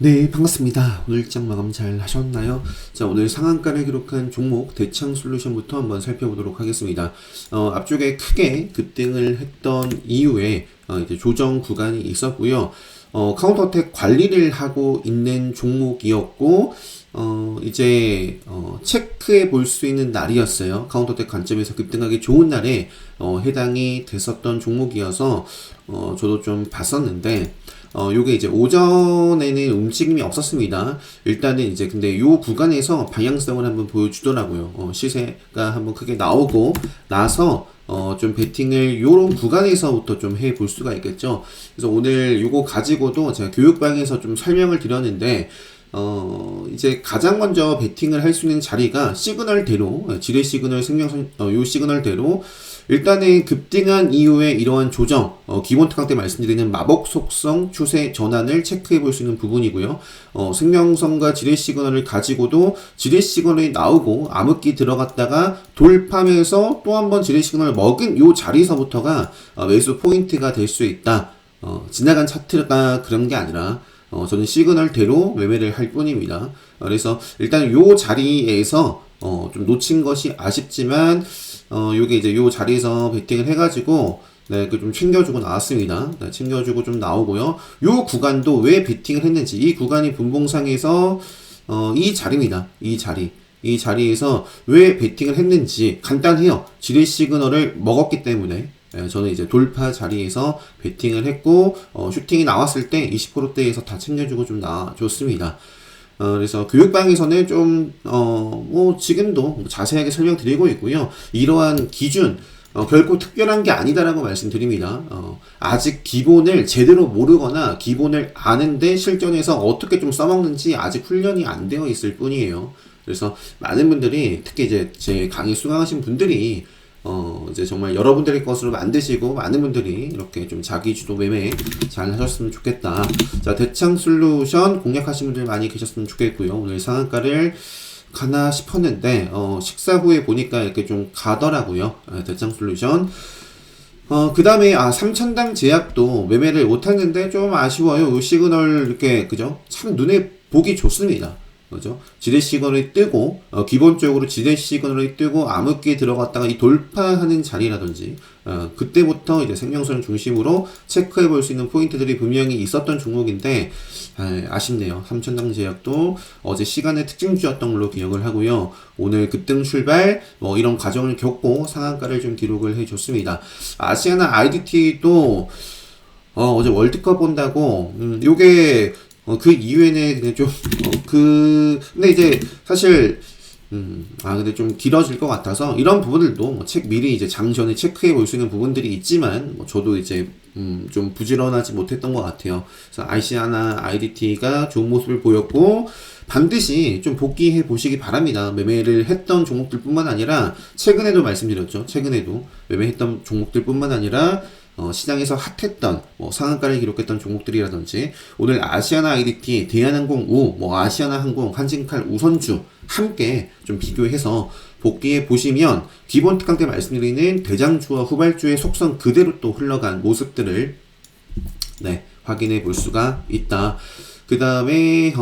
네, 반갑습니다. 오늘 일정 마감 잘 하셨나요? 자, 오늘 상한가를 기록한 종목 대창솔루션부터 한번 살펴보도록 하겠습니다. 앞쪽에 크게 급등을 했던 이후에 이제 조정 구간이 있었고요. 카운터어택 관리를 하고 있는 종목이었고, 체크해 볼 수 있는 날이었어요. 카운터어택 관점에서 급등하기 좋은 날에, 해당이 됐었던 종목이어서, 저도 좀 봤었는데, 요게 이제 오전에는 움직임이 없었습니다. 일단은 이제 근데 요 구간에서 방향성을 한번 보여주더라고요. 시세가 한번 크게 나오고 나서 좀 베팅을 요런 구간에서부터 좀 해볼 수가 있겠죠. 그래서 오늘 요거 가지고도 제가 교육방에서 좀 설명을 드렸는데 이제 가장 먼저 베팅을 할 수 있는 자리가 시그널대로, 지뢰 시그널, 생명선, 요 시그널대로 일단은 급등한 이후에 이러한 조정, 기본 특강 때 말씀드리는 마법 속성 추세 전환을 체크해 볼 수 있는 부분이고요. 생명선과 지뢰 시그널을 가지고도 지뢰 시그널이 나오고 암흑기 들어갔다가 돌파하면서 또 한 번 지뢰 시그널을 먹은 요 자리서부터가 매수 포인트가 될 수 있다. 지나간 차트가 그런 게 아니라 저는 시그널대로 매매를 할 뿐입니다. 그래서 일단 요 자리에서 좀 놓친 것이 아쉽지만 요게 이제 요 자리에서 베팅을 해가지고 네, 그 좀 챙겨주고 나왔습니다. 네, 챙겨주고 좀 나오고요. 요 구간도 왜 베팅을 했는지 이 구간이 분봉상에서 이 자리입니다. 이 자리. 이 자리에서 왜 베팅을 했는지 간단해요. 지뢰 시그널을 먹었기 때문에 저는 이제 돌파 자리에서 베팅을 했고 슈팅이 나왔을 때 20%대에서 다 챙겨주고 좀 줬습니다. 그래서 교육방에서는 좀, 지금도 자세하게 설명드리고 있고요. 이러한 기준, 결코 특별한 게 아니다라고 말씀드립니다. 아직 기본을 제대로 모르거나 기본을 아는데 실전에서 어떻게 좀 써먹는지 아직 훈련이 안 되어 있을 뿐이에요. 그래서 많은 분들이, 특히 이제 제 강의 수강하신 분들이 이제 정말 여러분들의 것으로 만드시고 많은 분들이 이렇게 좀 자기 주도 매매 잘 하셨으면 좋겠다. 자, 대창 솔루션 공략하신 분들 많이 계셨으면 좋겠고요. 오늘 상한가를 가나 싶었는데 식사 후에 보니까 이렇게 좀 가더라고요. 대창 솔루션. 그 다음에 3천당 제약도 매매를 못했는데 좀 아쉬워요. 이 시그널 이렇게 그죠? 참 눈에 보기 좋습니다. 그죠? 지뢰 시그널이 뜨고 기본적으로 지뢰 시그널이 뜨고 암흑기에 들어갔다가 이 돌파하는 자리라든지 그때부터 이제 생명선을 중심으로 체크해 볼 수 있는 포인트들이 분명히 있었던 종목인데 아쉽네요. 삼천당 제약도 어제 시간의 특징주였던 걸로 기억을 하고요. 오늘 급등 출발 이런 과정을 겪고 상한가를 좀 기록을 해줬습니다. 아시아나 IDT도 어제 월드컵 본다고 요게 그 이후에는 그냥 좀, 근데 이제 사실, 근데 좀 길어질 것 같아서 이런 부분들도 미리 이제 장 전에 체크해 볼 수 있는 부분들이 있지만, 저도 이제, 좀 부지런하지 못했던 것 같아요. 그래서 아시아나 IDT가 좋은 모습을 보였고, 반드시 좀 복귀해 보시기 바랍니다. 매매를 했던 종목들 뿐만 아니라, 최근에도 말씀드렸죠. 최근에도 매매했던 종목들 뿐만 아니라, 시장에서 핫했던 상한가를 기록했던 종목들이라든지 오늘 아시아나 IDT, 대한항공 우, 아시아나항공, 한진칼, 우선주 함께 좀 비교해서 복귀해 보시면 기본 특강 때 말씀드리는 대장주와 후발주의 속성 그대로 또 흘러간 모습들을 확인해 볼 수가 있다. 그 다음에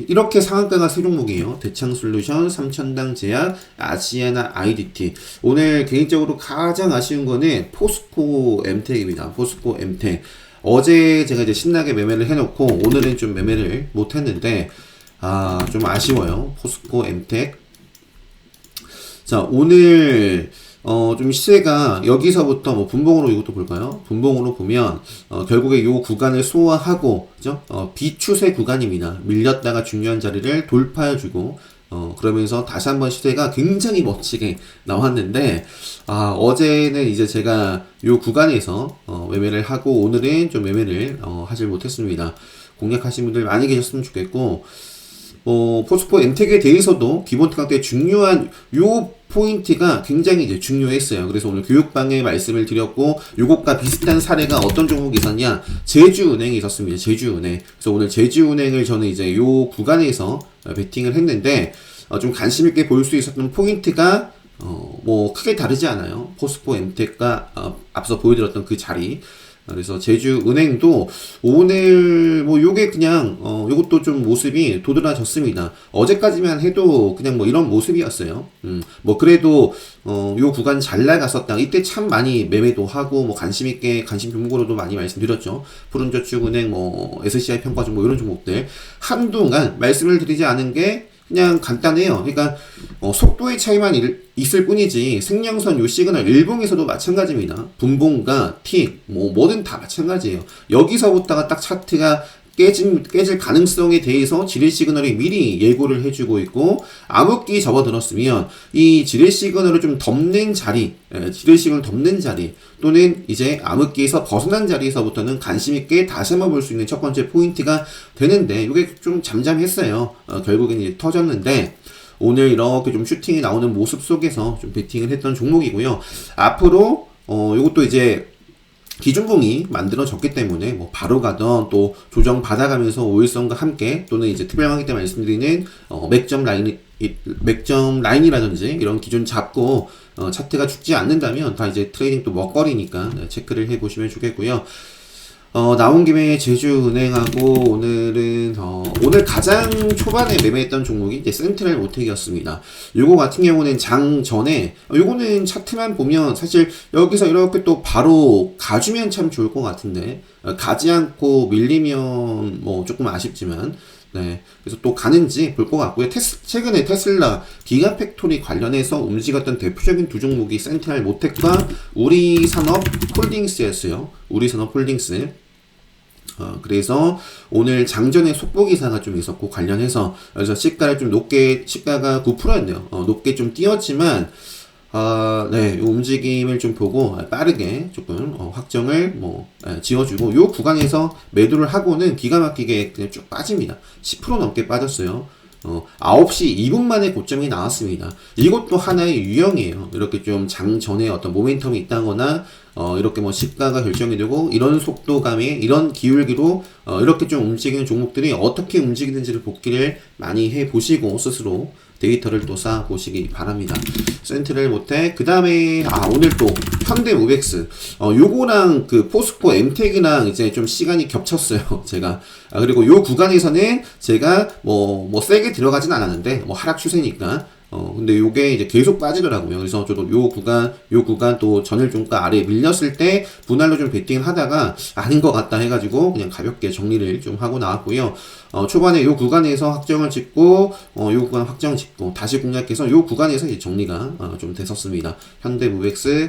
이렇게 상한가가 세 종목이에요. 대창솔루션, 삼천당 제약, 아시아나 IDT. 오늘 개인적으로 가장 아쉬운 거는 포스코 엠텍입니다. 포스코 엠텍. 어제 제가 이제 신나게 매매를 해놓고 오늘은 좀 매매를 못했는데 좀 아쉬워요. 포스코 엠텍. 자, 오늘 좀 시세가 여기서부터 분봉으로 이것도 볼까요? 분봉으로 보면 결국에 요 구간을 소화하고 그죠? 비추세 구간입니다. 밀렸다가 중요한 자리를 돌파해주고 그러면서 다시 한번 시세가 굉장히 멋지게 나왔는데 어제는 이제 제가 요 구간에서 매매를 하고 오늘은 좀 매매를 하질 못했습니다. 공략하신 분들 많이 계셨으면 좋겠고 포스코 엔텍에 대해서도 기본 특강 때 중요한 요 포인트가 굉장히 이제 중요했어요. 그래서 오늘 교육방에 말씀을 드렸고, 요것과 비슷한 사례가 어떤 종목이 있었냐? 제주은행이 있었습니다. 제주은행. 그래서 오늘 제주은행을 저는 이제 요 구간에서 베팅을 했는데, 좀 관심있게 볼 수 있었던 포인트가, 크게 다르지 않아요. 포스코 엔텍과, 앞서 보여드렸던 그 자리. 그래서 제주은행도 오늘 뭐 요게 그냥 요것도 좀 모습이 도드라졌습니다. 어제까지만 해도 그냥 뭐 이런 모습이었어요. 뭐 그래도 요 구간 잘 나갔었다. 이때 참 많이 매매도 하고 뭐 관심 있게 관심 종목으로도 많이 말씀드렸죠. 푸른저축은행 뭐 SCI 평가종 뭐 이런 종목들 한동안 말씀을 드리지 않은 게 그냥 간단해요. 그러니까 속도의 차이만 있을 뿐이지 생명선 요 시그널 일봉에서도 마찬가지입니다. 분봉과 틱 뭐든 다 마찬가지예요. 여기서부터가 딱 차트가 깨질 가능성에 대해서 지뢰 시그널이 미리 예고를 해주고 있고 암흑기 접어들었으면 이 지뢰 시그널을 좀 덮는 자리, 지뢰 시그널 덮는 자리 또는 이제 암흑기에서 벗어난 자리에서부터는 관심 있게 다시 한번 볼 수 있는 첫 번째 포인트가 되는데 이게 좀 잠잠했어요. 결국엔 이제 터졌는데 오늘 이렇게 좀 슈팅이 나오는 모습 속에서 좀 베팅을 했던 종목이고요. 앞으로 이것도 이제 기준봉이 만들어졌기 때문에 뭐 바로 가던 또 조정 받아가면서 5일선과 함께 또는 이제 특별강의 때 말씀드리는 맥점 라인이라든지 이런 기준 잡고 차트가 죽지 않는다면 다 이제 트레이딩 또 먹거리니까 체크를 해보시면 좋겠고요. 나온 김에 제주은행하고 오늘은 오늘 가장 초반에 매매했던 종목이 이제 센트럴 모텍이었습니다. 요거 같은 경우는 장 전에 요거는 차트만 보면 사실 여기서 이렇게 또 바로 가주면 참 좋을 것 같은데 가지 않고 밀리면 뭐 조금 아쉽지만 네. 그래서 또 가는지 볼 것 같고요. 최근에 테슬라 기가 팩토리 관련해서 움직였던 대표적인 두 종목이 센트럴 모텍과 우리산업 홀딩스였어요. 우리산업 홀딩스. 그래서 오늘 장전에 속보 기사가 좀 있었고 관련해서 그래서 시가를 좀 높게 시가가 9%였네요. 높게 좀 뛰었지만 네, 요 움직임을 좀 보고 빠르게 조금 확정을 지어주고 요 구간에서 매도를 하고는 기가 막히게 그냥 쭉 빠집니다. 10% 넘게 빠졌어요. 9시 2분 만에 고점이 나왔습니다. 이것도 하나의 유형이에요. 이렇게 좀 장 전에 어떤 모멘텀이 있다거나 이렇게 뭐 시가가 결정이 되고 이런 속도감에 이런 기울기로 이렇게 좀 움직이는 종목들이 어떻게 움직이는지를 복기를 많이 해 보시고 스스로 데이터를 또 쌓아 보시기 바랍니다. 센트럴 모텍 그 다음에 오늘 또 현대모백스 요거랑 그 포스코 엠텍이랑 이제 좀 시간이 겹쳤어요. 제가 그리고 요 구간에서는 제가 뭐 세게 들어가진 않았는데 뭐 하락 추세니까 근데 요게 이제 계속 빠지더라고요. 그래서 저도 요 구간 또 전일 종가 아래에 밀렸을 때 분할로 좀 베팅을 하다가 아닌 것 같다 해가지고 그냥 가볍게 정리를 좀 하고 나왔고요. 초반에 요 구간에서 확정을 짓고, 요 구간 확정 짓고, 다시 공략해서 요 구간에서 이제 정리가 좀 됐었습니다. 현대모백스.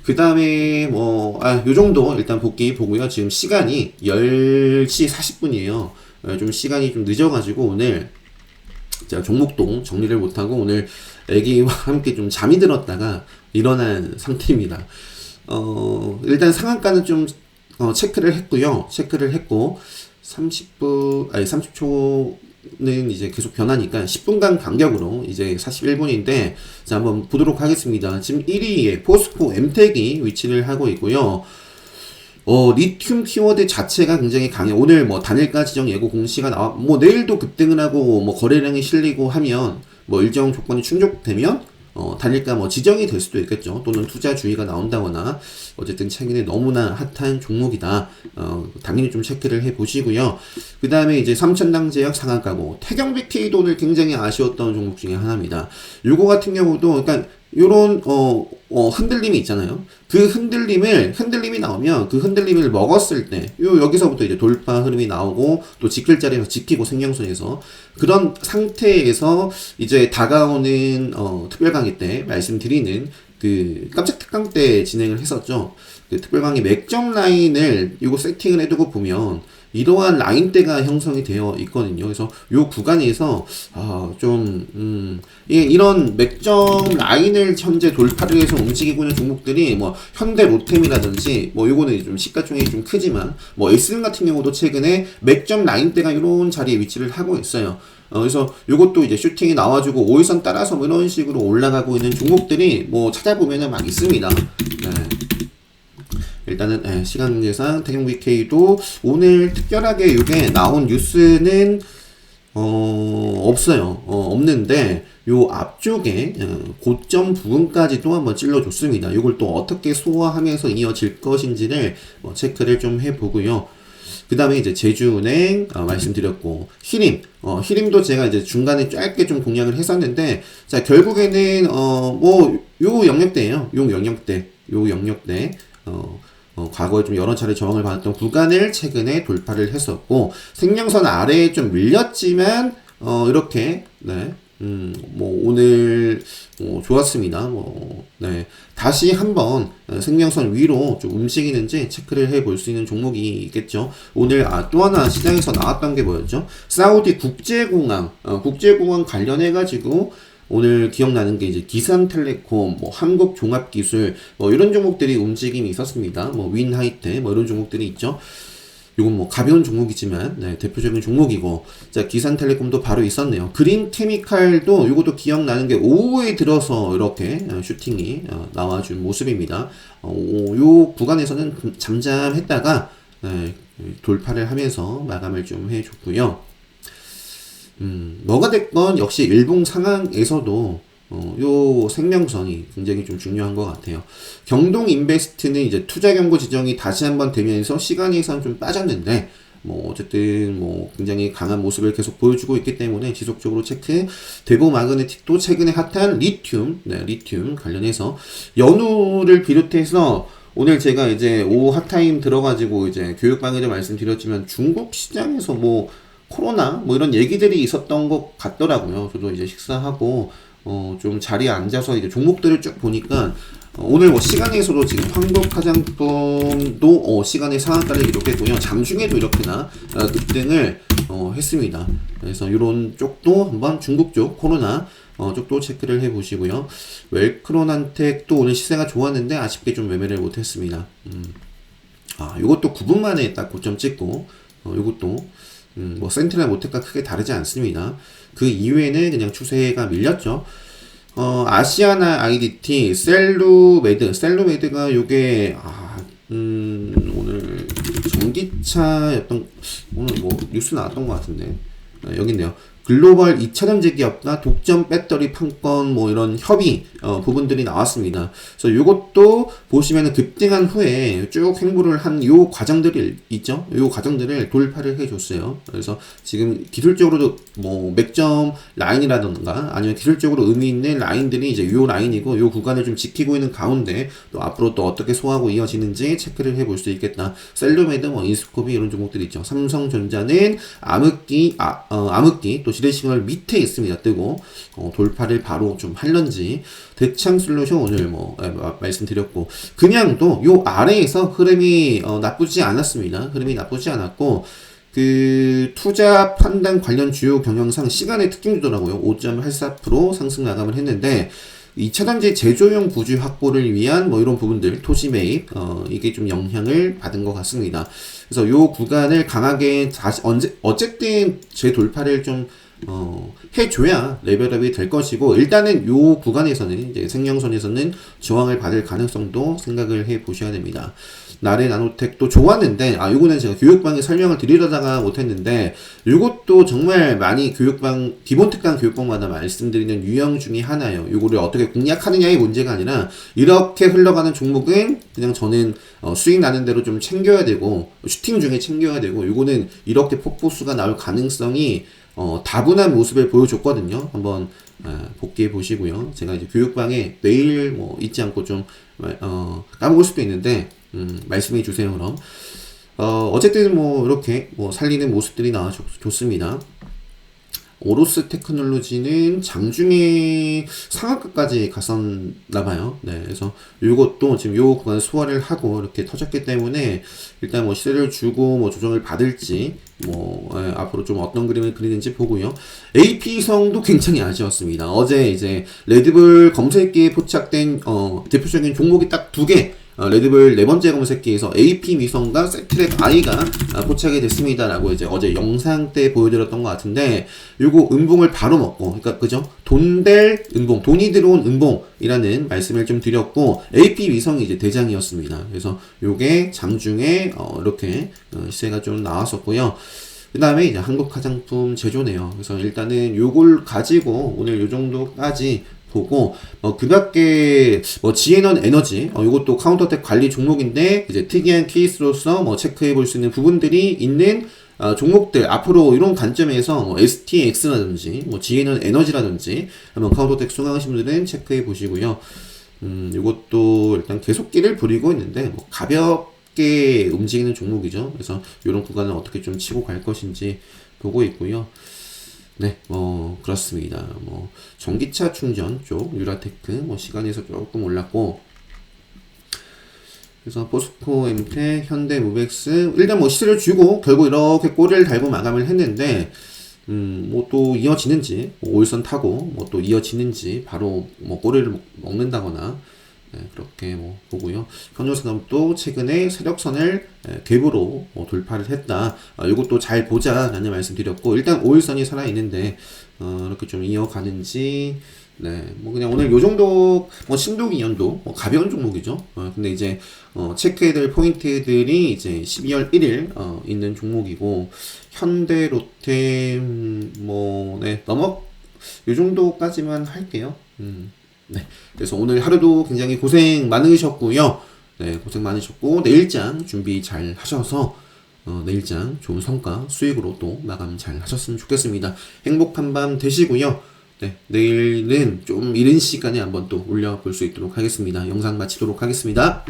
그 다음에 요 정도 일단 복귀 보고요. 지금 시간이 10시 40분이에요. 좀 시간이 좀 늦어가지고 오늘 제가 종목동 정리를 못하고 오늘 애기와 함께 좀 잠이 들었다가 일어난 상태입니다. 일단 상한가는 좀 체크를 했고요. 30초는 이제 계속 변하니까 10분간 간격으로 이제 41분인데 자 한번 보도록 하겠습니다. 지금 1위에 포스코 엠텍이 위치를 하고 있고요. 리튬 키워드 자체가 굉장히 강해. 오늘 뭐 단일가 지정 예고 공시가 뭐 내일도 급등을 하고 뭐 거래량이 실리고 하면 뭐 일정 조건이 충족되면 단일가 뭐 지정이 될 수도 있겠죠. 또는 투자 주의가 나온다거나 어쨌든 최근에 너무나 핫한 종목이다. 당연히 좀 체크를 해 보시고요. 그 다음에 이제 삼천당 제약 상한가고 태경BK도 오늘 굉장히 아쉬웠던 종목 중에 하나입니다. 요거 같은 경우도 그러니까 요런 흔들림이 있잖아요. 그 흔들림이 나오면 그 흔들림을 먹었을 때 여기서부터 이제 돌파 흐름이 나오고 또 지킬 자리에서 지키고 생명선에서 그런 상태에서 이제 다가오는 특별 강의 때 말씀드리는 그 깜짝 특강 때 진행을 했었죠. 그 특별 강의 맥점 라인을 이거 세팅을 해두고 보면 이러한 라인대가 형성이 되어 있거든요. 그래서 요 구간에서 이런 맥점 라인을 현재 돌파를 해서 움직이고 있는 종목들이 뭐 현대 로템이라든지 뭐 요거는 좀 시가총액이 좀 크지만 뭐 S 같은 경우도 최근에 맥점 라인대가 이런 자리에 위치를 하고 있어요. 그래서 요것도 이제 슈팅이 나와주고 5일선 따라서 뭐 이런 식으로 올라가고 있는 종목들이 뭐 찾아보면은 막 있습니다. 네. 일단은 시간 관계상 태경BK도 오늘 특별하게 이게 나온 뉴스는 없어요. 없는데 요 앞쪽에 고점 부분까지도 한번 찔러줬습니다. 이걸 또 어떻게 소화하면서 이어질 것인지를 체크를 좀 해보고요. 그 다음에 이제 제주은행 말씀드렸고 히림도 제가 이제 중간에 짧게 좀 공략을 했었는데, 자 결국에는 요 영역대예요. 요 영역대 과거에 좀 여러 차례 저항을 받았던 구간을 최근에 돌파를 했었고, 생명선 아래에 좀 밀렸지만 이렇게 오늘 좋았습니다. 네. 다시 한번 생명선 위로 좀 움직이는지 체크를 해볼 수 있는 종목이겠죠. 오늘 또 하나 시장에서 나왔던 게 뭐였죠? 사우디 국제공항 관련해가지고 오늘 기억나는 게 이제 기산텔레콤, 한국종합기술, 이런 종목들이 움직임이 있었습니다. 윈하이텍, 이런 종목들이 있죠. 이건 가벼운 종목이지만, 대표적인 종목이고, 자, 기산텔레콤도 바로 있었네요. 그린케미칼도 이것도 기억나는 게 오후에 들어서 이렇게 슈팅이 나와준 모습입니다. 요 구간에서는 잠잠했다가, 돌파를 하면서 마감을 좀 해줬고요. 뭐가 됐건 역시 일봉 상황에서도 요 생명선이 굉장히 좀 중요한 것 같아요. 경동 인베스트는 이제 투자 경고 지정이 다시 한번 되면서 시간에선 좀 빠졌는데, 어쨌든 굉장히 강한 모습을 계속 보여주고 있기 때문에 지속적으로 체크. 대보 마그네틱도 최근에 핫한 리튬 관련해서 연우를 비롯해서 오늘 제가 이제 오후 핫타임 들어가지고 이제 교육방에도 말씀드렸지만 중국 시장에서 코로나 이런 얘기들이 있었던 것 같더라고요. 저도 이제 식사하고 좀 자리에 앉아서 이제 종목들을 쭉 보니까 오늘 시간에서도 지금 한국 화장품도 시간의 상한가를 기록했고요. 장중에도 이렇게나 급등을 했습니다. 그래서 이런 쪽도 한번 중국 쪽 코로나 쪽도 체크를 해보시고요. 웰크론한텍도 오늘 시세가 좋았는데 아쉽게 좀 매매를 못했습니다. 이것도 9분 만에 딱 고점 찍고 이것도 센트럴 모텍과 크게 다르지 않습니다. 그 이후에는 그냥 추세가 밀렸죠. 아시아나 IDT, 셀루메드가 요게, 오늘 전기차였던, 오늘 뉴스 나왔던 것 같은데. 여기 있네요. 글로벌 2차전지 기업과 독점 배터리 판권 이런 협의 부분들이 나왔습니다. 그래서 이것도 보시면은 급등한 후에 쭉 횡보를 한 요 과정들이 있죠. 요 과정들을 돌파를 해줬어요. 그래서 지금 기술적으로도 맥점 라인이라던가 아니면 기술적으로 의미 있는 라인들이 이제 요 라인이고 요 구간을 좀 지키고 있는 가운데 또 앞으로 또 어떻게 소화하고 이어지는지 체크를 해볼 수 있겠다. 셀루메드, 인스코비 이런 종목들이 있죠. 삼성전자는 암흑기 또 지레시그널 밑에 있습니다. 뜨고 돌파를 바로 좀 할런지. 대창솔루션 오늘 말씀드렸고, 그냥도 요 아래에서 흐름이 나쁘지 않았습니다. 흐름이 나쁘지 않았고, 그 투자 판단 관련 주요 경영상 시간의 특징주더라고요. 5.84% 상승 마감을 했는데, 2차전지 제조용 부주 확보를 위한 이런 부분들, 토지 매입, 이게 좀 영향을 받은 것 같습니다. 그래서 요 구간을 강하게 어쨌든 재돌파를 좀 해줘야 레벨업이 될 것이고, 일단은 요 구간에서는 이제 생명선에서는 저항을 받을 가능성도 생각을 해 보셔야 됩니다. 나래 나노텍도 좋았는데, 요거는 제가 교육방에 설명을 드리려다가 못했는데, 요것도 정말 많이 기본 특강 교육방마다 말씀드리는 유형 중에 하나예요. 요거를 어떻게 공략하느냐의 문제가 아니라, 이렇게 흘러가는 종목은 그냥 저는 수익 나는 대로 좀 챙겨야 되고, 슈팅 중에 챙겨야 되고, 요거는 이렇게 폭포수가 나올 가능성이 다분한 모습을 보여줬거든요. 한번 복귀해 보시고요. 제가 이제 교육방에 내일 잊지 않고 좀 까먹을 수도 있는데 말씀해 주세요. 그럼 어쨌든 이렇게 살리는 모습들이 나와 좋습니다. 오로스 테크놀로지는 장중에 상한가까지 갔었나봐요. 네, 그래서 이것도 지금 요 구간 소화를 하고 이렇게 터졌기 때문에 일단 시세를 주고 조정을 받을지 앞으로 좀 어떤 그림을 그리는지 보고요. AP성도 굉장히 아쉬웠습니다. 어제 이제 레드불 검색기에 포착된 대표적인 종목이 딱 두 개. 레드불 네 번째 검색기에서 AP 위성과 세트랙 I가 포착이 됐습니다라고 이제 어제 영상 때 보여드렸던 것 같은데, 요거 음봉을 바로 먹고, 그러니까 그죠? 돈될 음봉, 돈이 들어온 음봉이라는 말씀을 좀 드렸고, AP 위성이 이제 대장이었습니다. 그래서 요게 장중에 이렇게 시세가 좀 나왔었고요. 그 다음에 이제 한국 화장품 제조네요. 그래서 일단은 요걸 가지고 오늘 요 정도까지 보고, 그 밖에, 지에넌 에너지, 요것도 카운터텍 관리 종목인데, 이제 특이한 케이스로서 체크해 볼 수 있는 부분들이 있는, 종목들, 앞으로 이런 관점에서 STX라든지, 지에넌 에너지라든지, 한번 카운터텍 수강하신 분들은 체크해 보시고요. 요것도 일단 계속기를 부리고 있는데, 가볍게 움직이는 종목이죠. 그래서 이런 구간을 어떻게 좀 치고 갈 것인지 보고 있고요. 네, 그렇습니다. 전기차 충전 쪽, 유라테크, 시간에서 조금 올랐고, 그래서 포스코, 엠텍, 현대, 무벡스, 일단 시세를 주고, 결국 이렇게 꼬리를 달고 마감을 했는데, 또 이어지는지, 5일선 타고, 또 이어지는지, 바로 꼬리를 먹는다거나, 네, 그렇게 보고요. 현존산업도 최근에 세력선을 갭으로 돌파를 했다. 이것도 잘 보자라는 말씀드렸고, 일단 5일선이 살아있는데, 이렇게 좀 이어가는지, 네, 그냥 오늘 요 정도, 신도기 연도, 가벼운 종목이죠. 근데 이제, 체크해야 될 포인트들이 이제 12월 1일, 있는 종목이고, 현대, 롯데, 네, 요 정도까지만 할게요. 네. 그래서 오늘 하루도 굉장히 고생 많으셨고요. 네, 고생 많으셨고, 내일장 준비 잘 하셔서, 내일장 좋은 성과, 수익으로 또 마감 잘 하셨으면 좋겠습니다. 행복한 밤 되시고요. 네, 내일은 좀 이른 시간에 한번 또 올려볼 수 있도록 하겠습니다. 영상 마치도록 하겠습니다.